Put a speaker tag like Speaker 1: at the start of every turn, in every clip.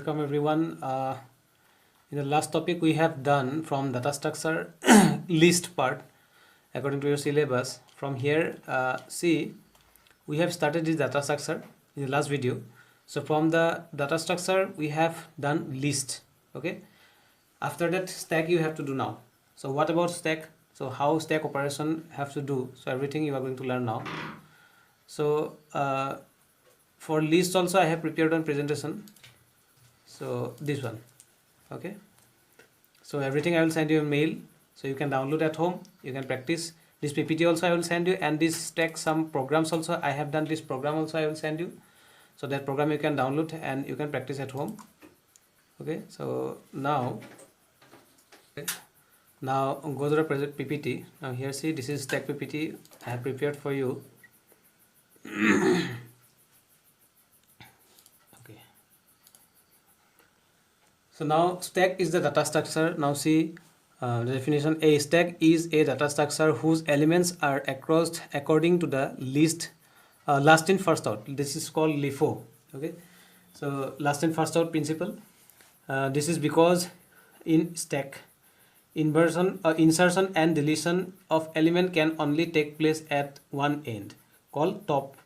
Speaker 1: Welcome everyone. In the last topic we have done from data structure list part according to your syllabus. From here, see, we have started this data structure in the last video. So from the data structure we have done list. Okay. After that, stack you have to do now. So what about stack? So how stack operation have to do? So everything you are going to learn now. So for list also I have prepared one presentation. So this one, okay. So everything I will send you a mail, so you can download at home. You can practice this PPT also I will send you, and this stack some programs also I have done. This program also I will send you, so that program you can download and you can practice at home. Okay. So now go to the present PPT. Now here see, this is stack PPT I have prepared for you. So now stack is the data structure. Now see the definition. A stack is a data structure whose elements are across according to the list last in first out. This is called LIFO. Okay. So last in first out principle. This is because in stack insertion and deletion of element can only take place at one end, called top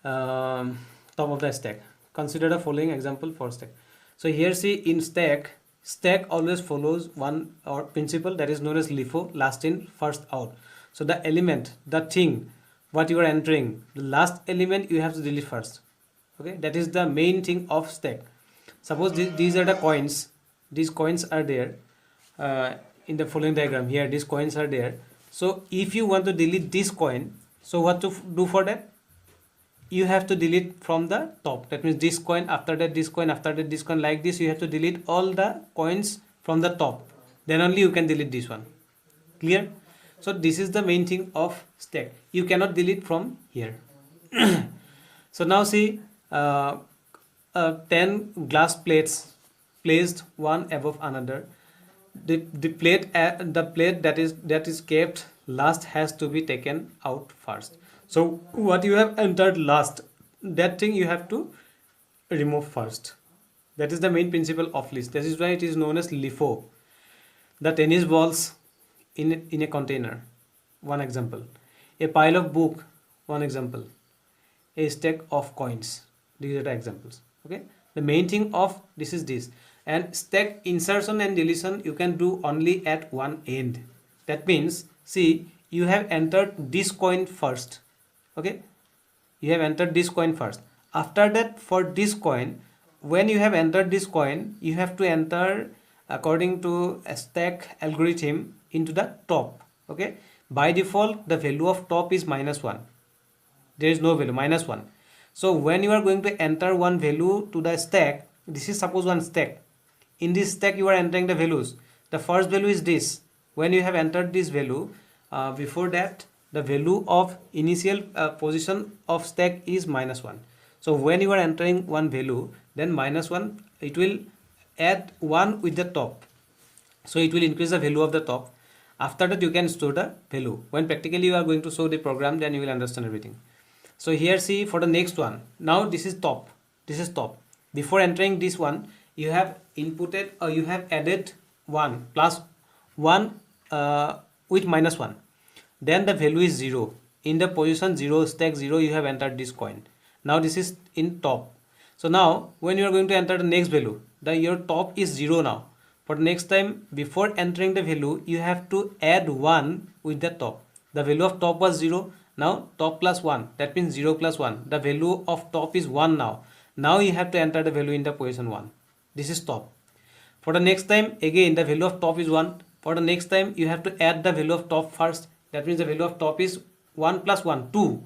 Speaker 1: of the stack. Consider the following example for stack. So here see, in stack always follows one or principle that is known as LIFO, last in first out. So the element, the thing what you are entering, the last element you have to delete first. Okay, that is the main thing of stack. Suppose these are the coins. These coins are there in the following diagram. Here these coins are there. So if you want to delete this coin, so what to do for that? You have to delete from the top. That means this coin, after that this coin, after that this coin, like this. You have to delete all the coins from the top. Then only you can delete this one. Clear? So this is the main thing of stack. You cannot delete from here. So now see, 10 glass plates placed one above another. The plate that is kept last has to be taken out first. So what you have entered last, that thing you have to remove first. That is the main principle of list. That is why it is known as LIFO. The tennis balls in a container, one example. A pile of book, one example. A stack of coins, these are the examples. Okay. The main thing of this is this. And stack insertion and deletion you can do only at one end. That means, see, you have entered this coin first. Okay, you have entered this coin first. After that, for this coin, when you have entered this coin, you have to enter according to a stack algorithm into the top. Okay, by default the value of top is -1. There is no value, -1. So when you are going to enter one value to the stack, this is suppose one stack. In this stack you are entering the values. The first value is this. When you have entered this value, before that the value of initial position of stack is -1. So when you are entering one value, then -1, it will add 1 with the top. So it will increase the value of the top. After that you can store the value. When practically you are going to show the program, then you will understand everything. So here see, for the next one, now this is top. This is top. Before entering this one, you have inputted or you have added 1 plus 1 with -1. Then the value is 0. In the position 0, stack 0, you have entered this coin. Now this is in top. So now when you are going to enter the next value, your top is 0 now. For the next time, before entering the value, you have to add 1 with the top. The value of top was 0. Now top plus 1, that means 0 plus 1. The value of top is 1 now. Now you have to enter the value in the position 1. This is top. For the next time, again the value of top is 1. For the next time, you have to add the value of top first. That means the value of top is 1 plus 1, 2.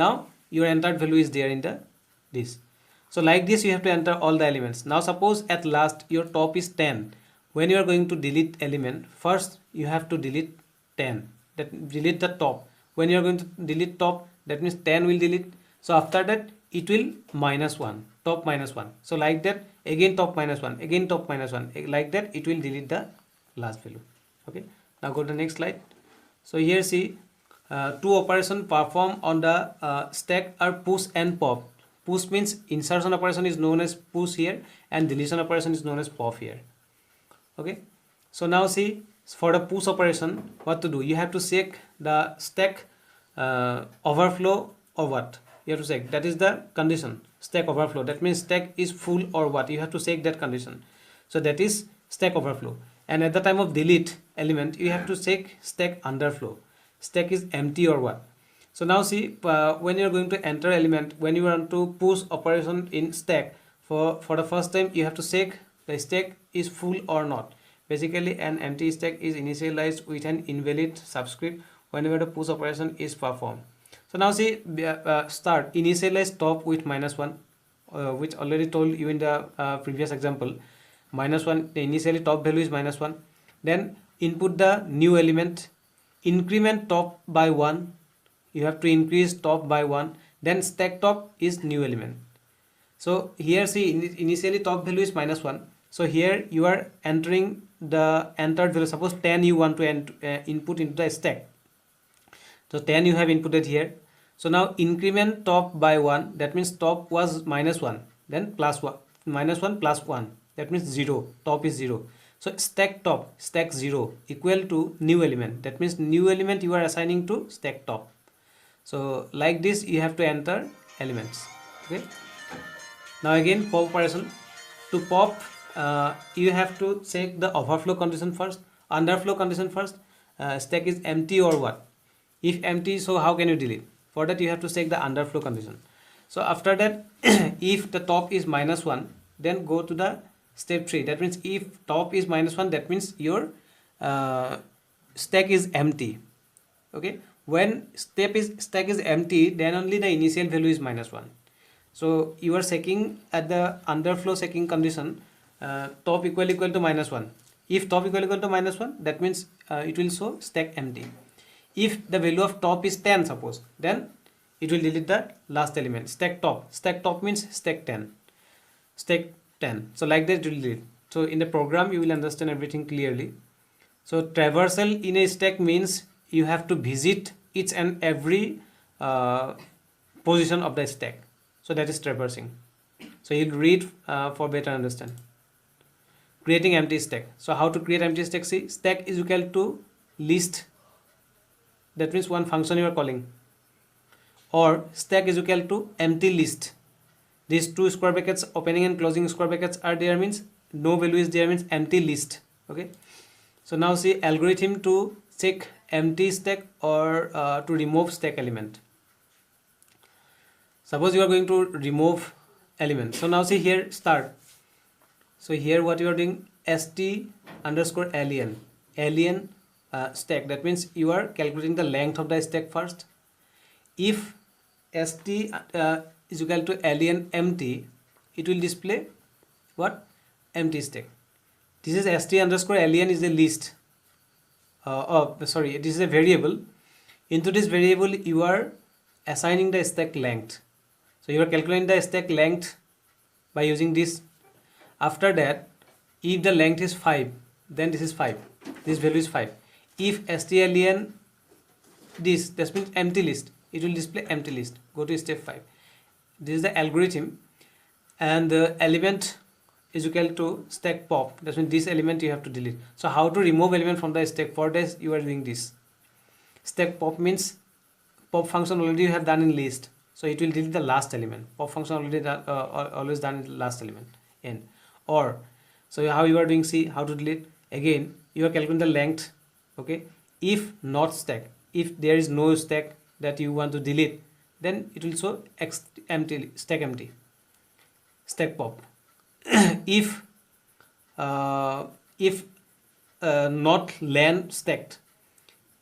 Speaker 1: Now your entered value is there in this. So like this you have to enter all the elements. Now suppose at last your top is 10. When you are going to delete element, first you have to delete 10. Delete the top. When you are going to delete top, that means 10 will delete. So after that it will -1, top -1. So like that, again top -1, again top -1. Like that it will delete the last value. Okay. Now go to the next slide. So here see, two operations performed on the stack are push and pop. Push means insertion operation is known as push here, and deletion operation is known as pop here. Okay, so now see, for the push operation, what to do? You have to check the stack overflow or what. You have to check, that is the condition, stack overflow. That means stack is full or what, you have to check that condition. So that is stack overflow. And at the time of delete element, you have to check stack underflow, stack is empty or what. So now see, when you are going to enter element, when you want to push operation in stack, for the first time you have to check the stack is full or not. Basically an empty stack is initialized with an invalid subscript whenever the push operation is performed. So now see, start initialize top with -1, which already told you in the previous example. -1, the initially top value is -1. Then input the new element, increment top by 1. You have to increase top by 1. Then stack top is new element. So here see, initially top value is -1. So here you are entering the entered value. Suppose 10 you want to input into the stack. So 10 you have inputted here. So now increment top by 1. That means top was -1. Then plus 1. -1 plus 1. That means 0. Top is 0. So stack top, stack 0 equal to new element. That means new element you are assigning to stack top. So like this you have to enter elements. Okay. Now again pop operation. To pop, you have to check the overflow condition first, underflow condition first. Stack is empty or what. If empty, so how can you delete? For that you have to check the underflow condition. So after that, if the top is -1, then go to the step 3. That means if top is -1, that means your stack is empty. Okay. When stack is empty, then only the initial value is -1. So you are checking at the underflow checking condition, top equal to -1. If top equal to -1, that means it will show stack empty. If the value of top is 10, suppose, then it will delete the last element, stack top. Stack top means stack 10. Stack 10. So like that it will delete. So in the program you will understand everything clearly. So traversal in a stack means you have to visit each and every position of the stack. So that is traversing. So you'll read for better understand. Creating empty stack. So how to create empty stack? See, stack is equal to list. That means one function you are calling. Or stack is equal to empty list. These two square brackets, opening and closing square brackets are there, means no value is there, means empty list. Okay. So now see, algorithm to check empty stack or to remove stack element. Suppose you are going to remove element. So now see here, start. So here what you are doing, st_alien stack. That means you are calculating the length of the stack first. If st is equal to alien empty, it will display what? Empty stack. This is st_alien is a list. This is a variable. Into this variable you are assigning the stack length. So you are calculating the stack length by using this. After that, if the length is 5, then this is 5. This value is 5. If strlen that means empty list, it will display empty list. Go to step 5. This is the algorithm, and the element is equal to stack pop. That means this element you have to delete. So how to remove element from the stack? For this you are doing this. Stack pop means pop function already you have done in list. So it will delete the last element. Pop function already done, always done in the last element. N. Or so how you are doing? See how to delete. Again you are calculating the length. Okay. If not stack, if there is no stack that you want to delete, then it will show empty, stack empty, stack pop. if not len stacked,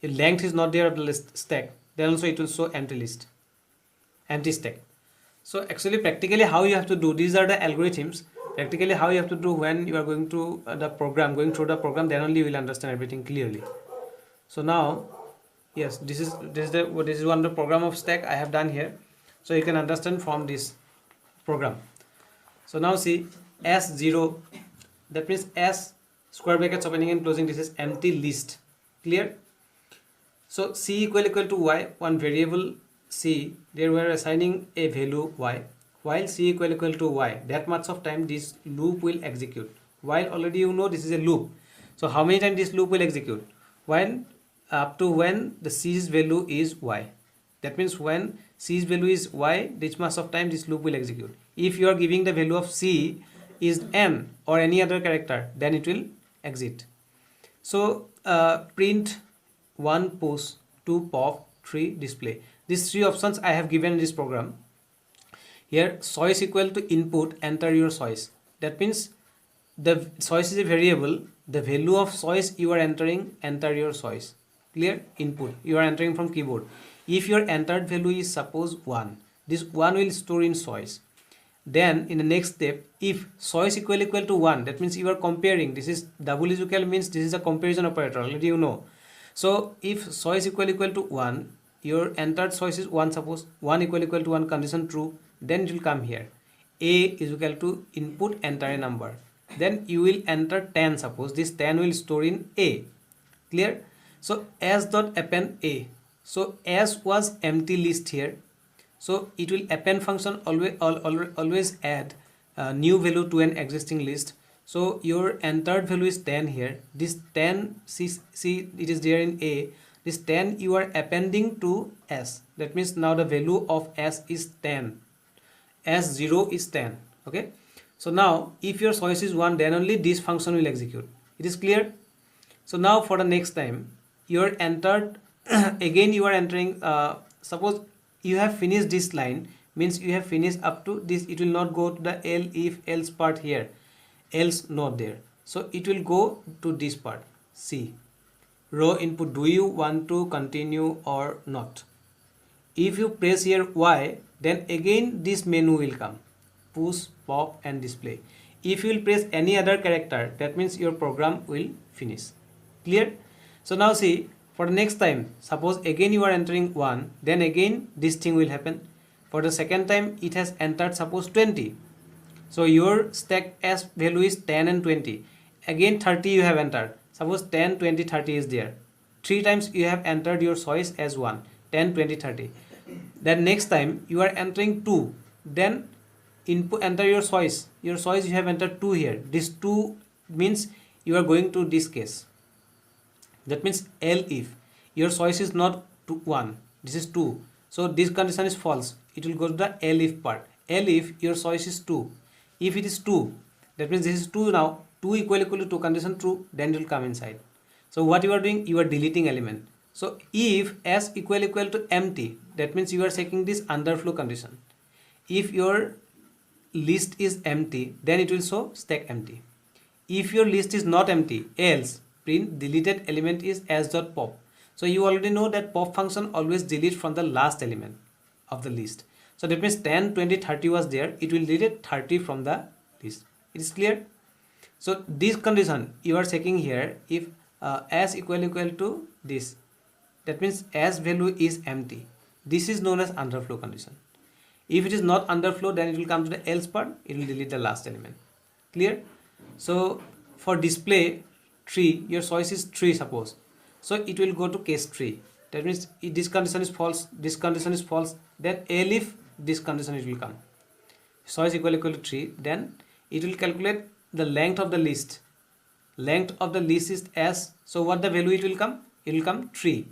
Speaker 1: if length is not there of the list stack, then also it will show empty list, empty stack. So actually practically how you have to do, these are the algorithms. Practically how you have to do when you are going to the program, going through the program, then only you will understand everything clearly. So now, yes, this is one of the program of stack I have done here. So you can understand from this program. So now see, S0, that means S square brackets opening and closing, this is empty list. Clear? So C equal to Y, one variable C, there we are assigning a value Y. while c equal to y, that much of time this loop will execute. While already you know this is a loop, so how many times this loop will execute? When up to when the c's value is y. That means when c's value is y, this much of time this loop will execute. If you are giving the value of c is n or any other character, then it will exit. So print 1 push, 2 pop, 3 display. These three options I have given in this program. Here choice equal to input, enter your choice. That means the choice is a variable, the value of choice you are entering, enter your choice. Clear? Input you are entering from keyboard. If your entered value is suppose 1, this 1 will store in choice. Then in the next step, if choice equal to 1, that means you are comparing. This is double is equal means this is a comparison operator, already you know. So if choice equal to 1, your entered choice is 1, suppose 1 equal to 1, condition true, then it will come here. A is equal to input, enter a number. Then you will enter 10, suppose this 10 will store in A. Clear? So as dot append A. So as was empty list here. So it will append function always add new value to an existing list. So your entered value is 10 here. This 10, see it is there in A. This 10 you are appending to S. That means now the value of S is 10. S0 is 10. Okay. So now if your choice is 1, then only this function will execute. It is clear? So now for the next time, you are entered again you are entering suppose you have finished this line, means you have finished up to this, it will not go to the L if else part here, else not there. So it will go to this part, C. Row input, do you want to continue or not? If you press here Y, then again this menu will come, push, pop and display. If you will press any other character, that means your program will finish. Clear? So now see, for the next time, suppose again you are entering 1, then again this thing will happen. For the second time it has entered suppose 20. So your stack S value is 10 and 20. Again 30 you have entered. Suppose 10, 20, 30 is there. 3 times you have entered your choice as 1. 10, 20, 30. Then next time you are entering 2. Then input enter your choice. Your choice you have entered 2 here. This 2 means you are going to this case. That means L if your choice is not 1, this is 2. So this condition is false. It will go to the L if part. L if your choice is 2. If it is 2, that means this is 2 now. 2 equal to 2, condition true, then it will come inside. So what you are doing, you are deleting element. So if S equal to empty, that means you are checking this underflow condition. If your list is empty, then it will show stack empty. If your list is not empty, else print deleted element is s.pop. So you already know that pop function always delete from the last element of the list. So that means 10, 20, 30 was there. It will delete 30 from the list. It is clear? So this condition you are checking here, if s equal to this, that means s value is empty. This is known as underflow condition. If it is not underflow, then it will come to the else part. It will delete the last element. Clear? So for display 3, your choice is 3 suppose. So it will go to case 3. That means if this condition is false, this condition is false, then L if this condition it will come. Choice equal to 3, then it will calculate the length of the list. Length of the list is S. So what the value it will come? It will come 3.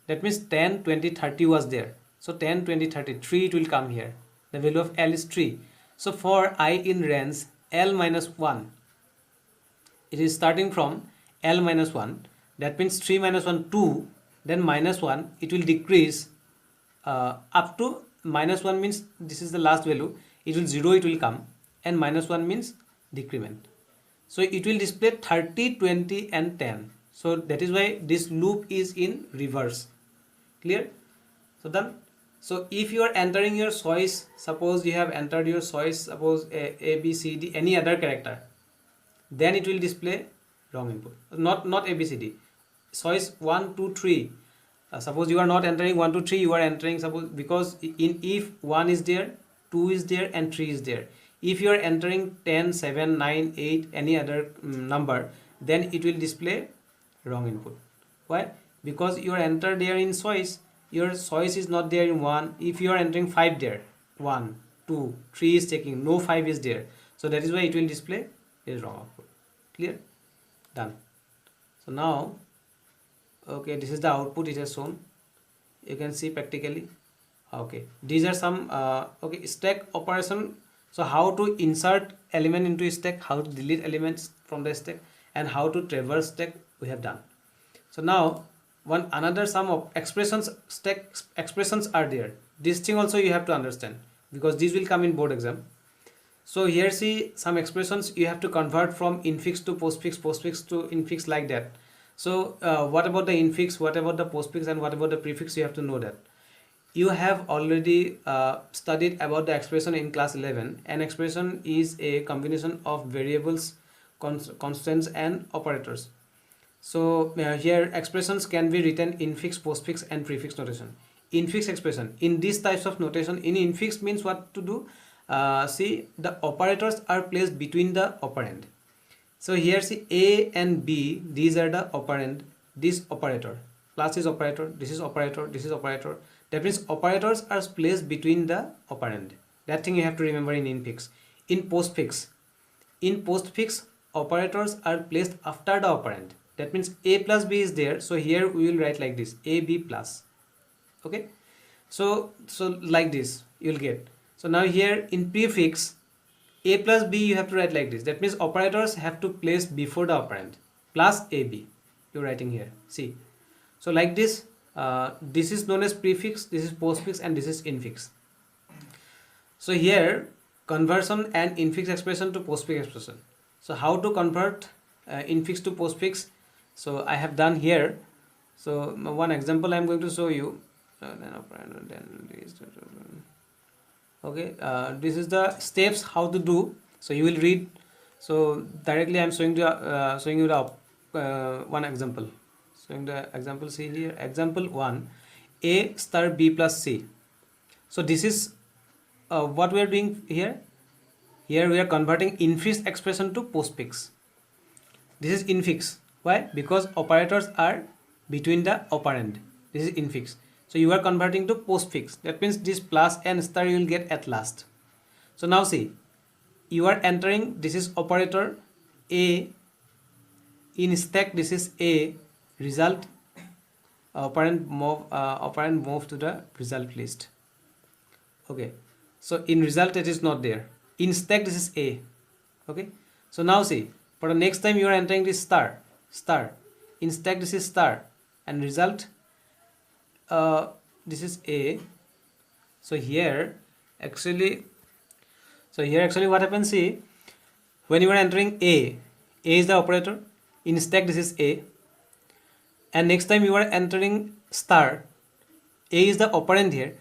Speaker 1: That means 10, 20, 30 was there. So 10, 20, 30, 3 it will come here. The value of L is 3. So for I in range L minus 1, it is starting from L minus 1. That means 3 minus 1, 2. Then minus 1, it will decrease up to minus 1 means this is the last value. It will 0, it will come. And minus 1 means decrement. So it will display 30, 20 and 10. So that is why this loop is in reverse. Clear? So then, so if you are entering your choice, suppose you have entered your choice, suppose A, B, C, D, any other character, then it will display wrong input. Not A, B, C, D. Choice 1, 2, 3. Suppose you are not entering 1, 2, 3, you are entering suppose, because in if 1 is there, 2 is there and 3 is there. If you are entering 10, 7, 9, 8, any other number, then it will display wrong input. Why? Because you are entered there in choice. Your choice is not there in 1. If you are entering 5 there, 1, 2, 3 is checking, no 5 is there. So that is why it will display is wrong output. Clear? Done. So now, okay, this is the output it has shown. You can see practically. Okay, these are some okay, stack operation. So how to insert element into stack, how to delete elements from the stack, and how to traverse stack we have done. So now one another sum of expressions, stack expressions are there. This thing also you have to understand, because these will come in board exam. So here see some expressions you have to convert from infix to postfix, postfix to infix, like that. So what about the infix, what about the postfix, and what about the prefix? You have to know that. You have already studied about the expression in class 11. An expression is a combination of variables, constants and operators. So here expressions can be written infix, postfix and prefix notation. Infix expression, in these types of notation, in infix means what to do? See, the operators are placed between the operand. So here see A and B, these are the operand, this operator, plus is operator, this is operator, this is operator. That means operators are placed between the operand. That thing you have to remember in infix. In postfix, operators are placed after the operand. That means A plus B is there. So here we will write like this, AB plus. Okay. So like this you will get. So now here in prefix, A plus B you have to write like this. That means operators have to place before the operand, plus AB. You're writing here. See. So like this, this is known as prefix, this is postfix, and this is infix. So here conversion and infix expression to postfix expression. So how to convert infix to postfix? So I have done here. So one example I am going to show you. Okay, this is the steps how to do. So you will read. So directly I am showing you the one example. Showing the example. See here, example 1, A star B plus C. So this is what we are doing here. Here we are converting infix expression to postfix. This is infix. Why? Because operators are between the operand. This is infix. So you are converting to postfix. That means this plus and star you will get at last. So now see, you are entering, this is operator A, in stack this is A, result, operand move to the result list. Okay, so in result it is not there. In stack this is A. Okay, so now see, for the next time you are entering this star, in stack this is star, and result this is A. So here actually what happens, see, when you are entering A is the operator, in stack this is A, and next time you are entering star, A is the operand here,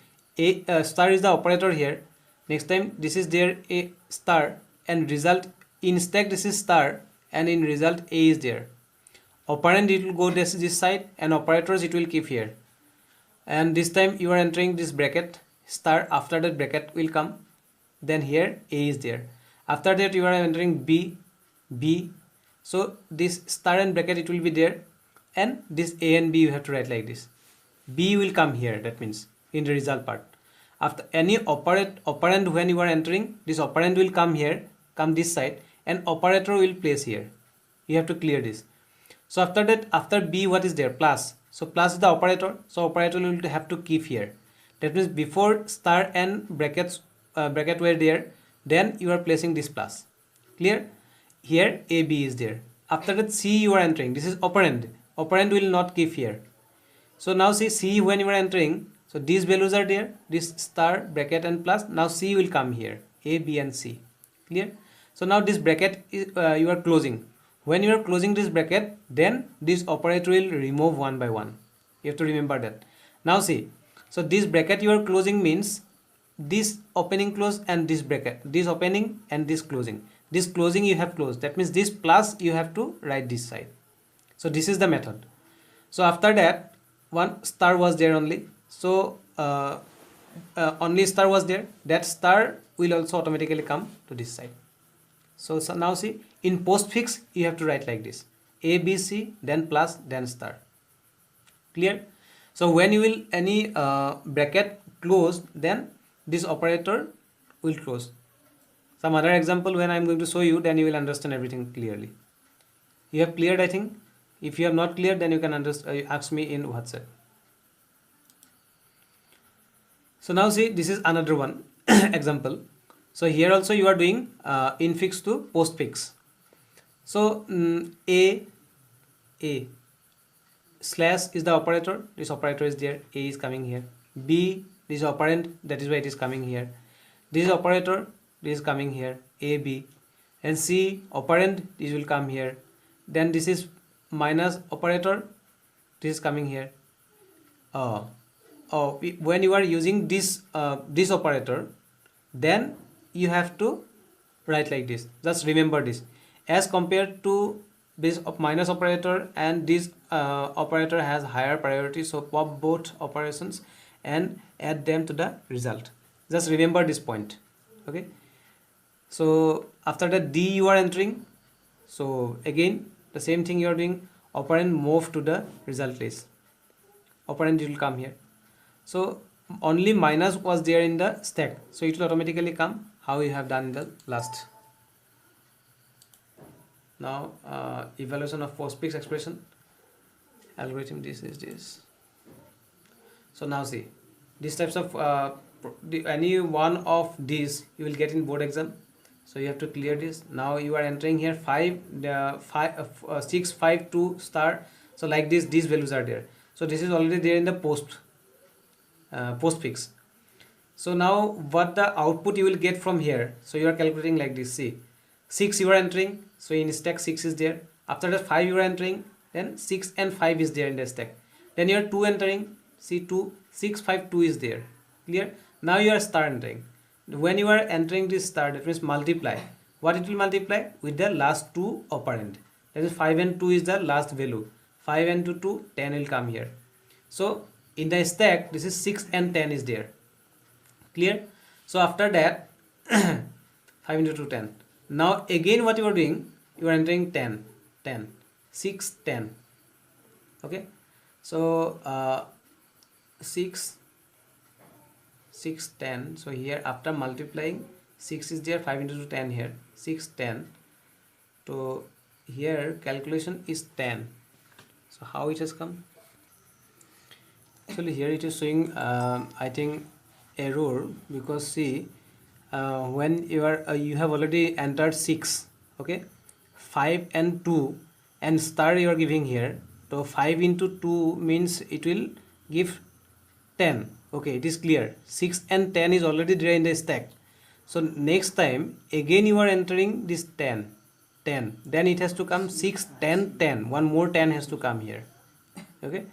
Speaker 1: star is the operator here, next time this is there A star, and result, in stack this is star, and in result A is there. Operand it will go this side, and operators it will keep here, and this time you are entering this bracket star, after that bracket will come, then here A is there, after that you are entering B, so this star and bracket it will be there, and this A and B you have to write like this. B will come here, that means in the result part. After any operand when you are entering, this operand will come here, come this side, and operator will place here. You have to clear this. So after that, after B what is there? Plus. So plus is the operator, so operator will have to keep here. That means before star and bracket were there, then you are placing this plus. Clear? Here AB is there. After that C you are entering, this is operand. Operand will not keep here. So now see C when you are entering, so these values are there, this star, bracket and plus. Now C will come here, A, B and C. Clear? So now this bracket is, you are closing. When you are closing this bracket, then this operator will remove one by one. You have to remember that. Now see, so this bracket you are closing means this opening close and this bracket, this opening and this closing. This closing you have closed. That means this plus you have to write this side. So this is the method. So after that, one star was there only. So only star was there. That star will also automatically come to this side. So now see, in postfix you have to write like this: A, B, C, then plus, then star. Clear? So when you will any bracket close, then this operator will close. Some other example when I am going to show you, then you will understand everything clearly. You have cleared, I think. If you have not cleared, then you can ask me in WhatsApp. So now see, this is another one example. So here also you are doing infix to postfix. So a slash is the operator. This operator is there. A is coming here. B, this is operand. That is why it is coming here. This is operator. This is coming here. A, B. And C, operand. This will come here. Then this is minus operator. This is coming here. When you are using this this operator, then you have to write like this. Just remember this. As compared to this minus operator, and this operator has higher priority, so pop both operations and add them to the result. Just remember this point. Okay, so after that D you are entering, so again the same thing you are doing. Operand move to the result list. Operand will come here. So only minus was there in the stack, so it will automatically come how you have done in the last. Now evaluation of postfix expression algorithm, this is this. So now see, these types of any one of these you will get in board exam, so you have to clear this. Now you are entering here 6 5 2 star. So like this, these values are there. So this is already there in the postfix. So now what the output you will get from here, so you are calculating like this. See, 6 you are entering, so in stack 6 is there. After that 5 you are entering, then 6 and 5 is there in the stack. Then you are 2 entering, see 2, 6 5 2 is there. Clear? Now you are star entering. When you are entering this star, that means multiply. What it will multiply? With the last 2 operand. That is 5 and 2 is the last value. 5 and 2 10 will come here. So in the stack this is 6 and 10 is there. Clear? So after that 5 into 2 10. Now again what you are doing, you are entering 10 10 6 10. Okay, so 6 6 10. So here after multiplying, 6 is there, 5 into 2 10 here, 6 10. So here calculation is 10. So how it has come? Actually here it is showing I think error, because see when you are you have already entered 6, okay, 5 and 2 and star you are giving here. So 5 into 2 means it will give 10. Okay, it is clear. 6 and 10 is already there in the stack. So next time again you are entering this 10 10, then it has to come 6 10 10. One more 10 has to come here. Okay,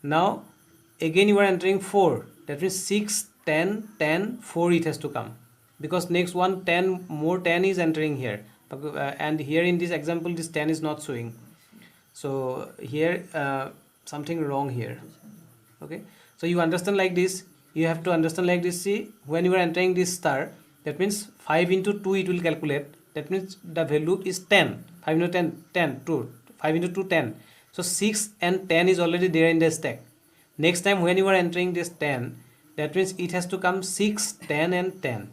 Speaker 1: now again you are entering 4, that means 6 10 10 4 it has to come, because next one 10 more 10 is entering here, and here in this example this 10 is not showing. So here something wrong here. Okay, so you understand like this, you have to understand like this. See, when you are entering this star, that means 5 into 2 it will calculate, that means the value is 10. 5 into 10 10 2, 5 into 2 10. So 6 and 10 is already there in the stack. Next time when you are entering this 10, that means it has to come 6 10 and 10.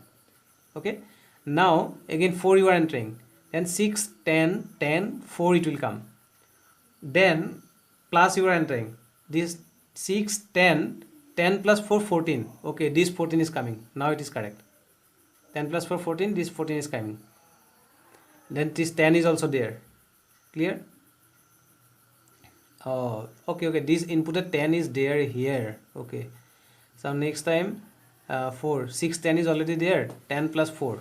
Speaker 1: Okay, now again 4 you are entering, then 6 10 10 4 it will come. Then plus you are entering this 6 10 10 plus 4 14. Okay, this 14 is coming. Now it is correct. 10 plus 4 14, this 14 is coming. Then this 10 is also there. Clear? Oh, okay, this inputted 10 is there here. Okay, so next time 4 6 10 is already there. 10 plus 4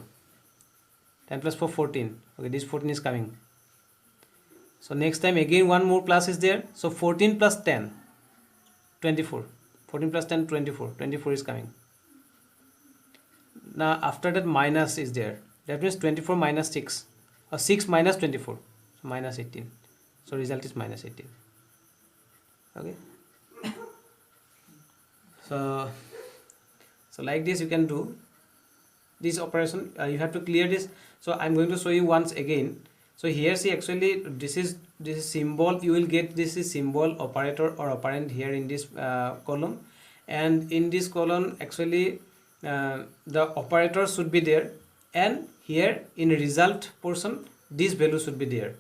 Speaker 1: 14. Okay, this 14 is coming. So next time again one more plus is there. So 14 plus 10 24. 14 plus 10 24. 24 is coming. Now after that minus is there. That means 24 minus 6, or 6 minus 24, so minus 18. So result is minus 18. Okay, so like this you can do this operation. You have to clear this. So I'm going to show you once again. So here see, actually this is symbol. You will get this is symbol, operator or operand here in this column, and in this column actually the operator should be there, and here in result portion this value should be there.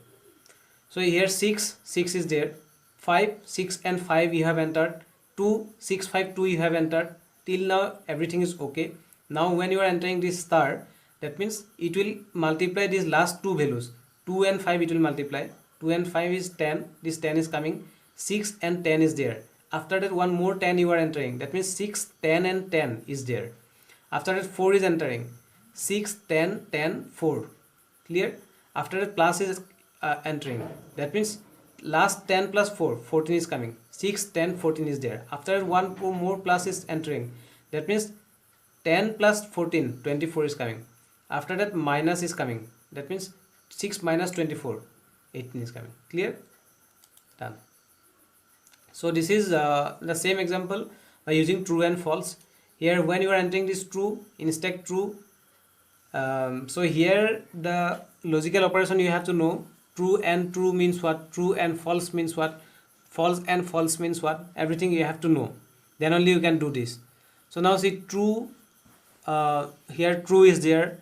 Speaker 1: So here 6 is there, 5 6 and 5 you have entered, 2 6 5 2 you have entered. Till now everything is okay. Now when you are entering this star, that means it will multiply these last two values, 2 and 5 it will multiply. 2 and 5 is 10, this 10 is coming, 6 and 10 is there. After that one more 10 you are entering, that means 6 10 and 10 is there. After that 4 is entering, 6 10 10 4, clear. After that plus is entering, that means last 10 plus 4 14 is coming, 6 10 14 is there. After that one more plus is entering, that means 10 plus 14 24 is coming. After that minus is coming, that means 6 minus 24 18 is coming, clear, done. So this is the same example by using true and false. Here when you are entering this true in stack true, so here the logical operation you have to know. True and true means what, true and false means what, false and false means what, everything you have to know, then only you can do this. So now see true, here true is there.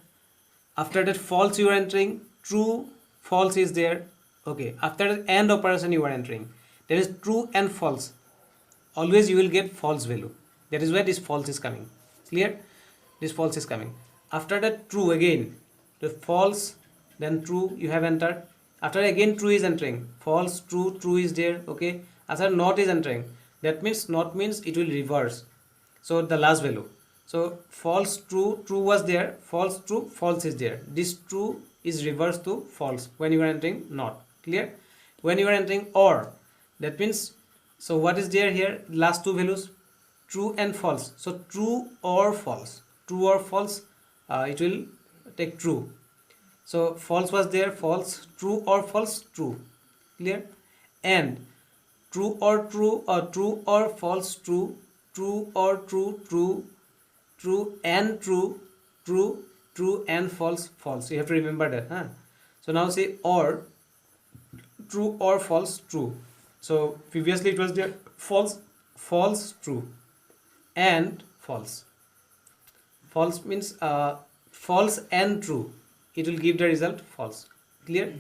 Speaker 1: After that false you are entering, true false is there, okay. After that and operation you are entering, there is true and false, always you will get false value, that is why this false is coming, clear, this false is coming. After that true again, the false then true you have entered. After again true is entering, false true true is there, okay. After not is entering, that means not means it will reverse, so the last value. So false true true was there, false true false is there, this true is reversed to false when you are entering not, clear. When you are entering or, that means, so what is there here, last two values true and false, so true or false, true or false, it will take true. So false was there, false, true or false, true, clear. And true or true, or true or false, true, true or true, true, true and true, true, true and false, false. You have to remember that, huh? So now say or, true or false, true. So previously it was there false, false, true, and false. False means false and true, it will give the result false, clear.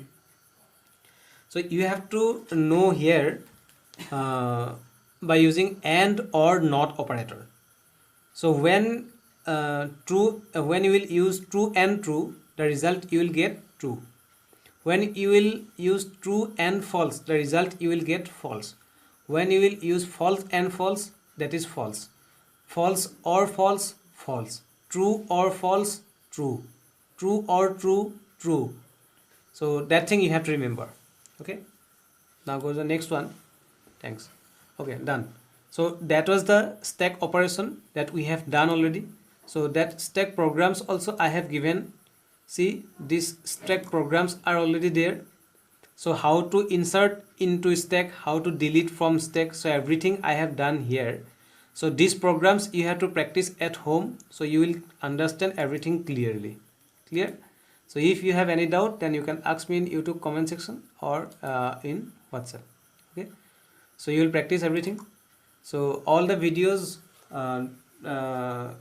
Speaker 1: So you have to know here by using and or not operator. So when when you will use true and true, the result you will get true. When you will use true and false, the result you will get false. When you will use false and false, that is false. False or false, false. True or false, true. True or true, true. So that thing you have to remember, okay. Now go to the next one. Thanks. Okay, done. So that was the stack operation that we have done already. So that stack programs also I have given. See, these stack programs are already there. So how to insert into stack, how to delete from stack, so everything I have done here. So these programs you have to practice at home, so you will understand everything clearly, clear. So if you have any doubt, then you can ask me in YouTube comment section or in WhatsApp, okay. So you will practice everything. So all the videos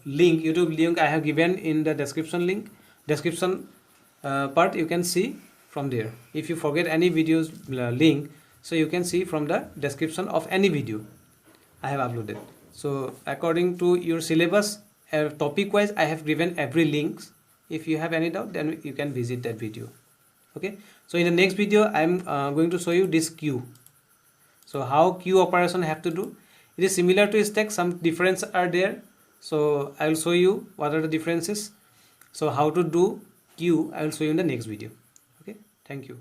Speaker 1: link, YouTube link I have given in the description part, you can see from there. If you forget any videos link, so you can see from the description of any video I have uploaded. So according to your syllabus, topic wise I have given every links. If you have any doubt, then you can visit that video, okay. So in the next video I am going to show you this queue. So how queue operation have to do, it is similar to stack, some differences are there. So I will show you what are the differences. So how to do queue I will show you in the next video, okay. Thank you.